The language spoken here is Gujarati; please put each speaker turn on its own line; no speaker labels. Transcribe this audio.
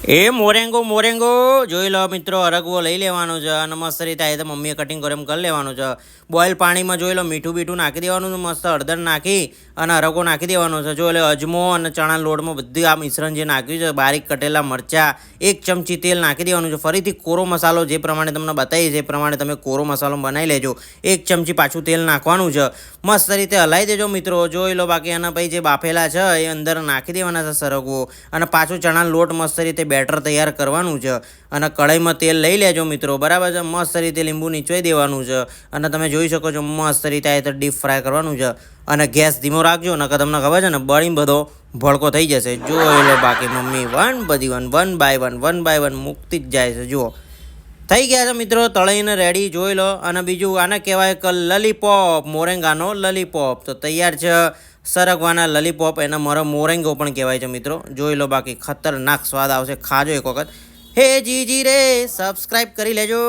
એ મોરેંગો મોરેંગો જોઈ લો મિત્રો, અરગવો લઈ લેવાનો છે અને મસ્ત રીતે આ તો મમ્મીએ કટિંગ કરે એમ કરી લેવાનું છે. બોઇલ પાણીમાં જોઈ લો મીઠું બીઠું નાખી દેવાનું છે, મસ્ત હળદર નાખી અને અરગવો નાખી દેવાનો છે. જોઈ લો અજમો અને ચણા લોટમાં બધું આ મિશ્રણ જે નાખ્યું છે, બારીક કટેલા મરચાં, 1 ચમચી તેલ નાખી દેવાનું છે. ફરીથી કોરો મસાલો જે પ્રમાણે તમને બતાવી છે એ પ્રમાણે તમે કોરો મસાલો બનાવી લેજો. 1 ચમચી પાછું તેલ નાખવાનું છે, મસ્ત રીતે હલાવી દેજો મિત્રો. જોઈ લો બાકી એના પછી જે બાફેલા છે એ અંદર નાખી દેવાના છે સરગવો, અને પાછું ચણા લોટ મસ્ત રીતે બેટર તૈયાર કરવાનું છે. અને કઢાઈમાં તેલ લઈ લેજો મિત્રો, બરાબર છે. મસ્ત રીતે લીંબુ નીચોઈ દેવાનું છે અને તમે જોઈ શકો છો મસ્ત રીતે આ તો ડીપ ફ્રાય કરવાનું છે. અને ગેસ ધીમો રાખજો, નકર તમને ખબર છે ને બળી બધો ભડકો થઈ જશે. જોઈ લો બાકી મમ્મી વન બાય વન મૂકતી જ જાય છે. જુઓ થઈ ગયા છે મિત્રો, તળીને રેડી. જોઈ લો. અને બીજું આને કહેવાય કે લલીપોપ, મોરેંગાનો લલીપોપ. તો તૈયાર છે સરગવાના લલીપોપ, એને મારો મોરેંગો પણ કહેવાય છે મિત્રો. જોઈ લો બાકી ખતરનાક સ્વાદ આવશે, ખાજો એક વખત. હે જીજી રે સબસ્ક્રાઈબ કરી લેજો.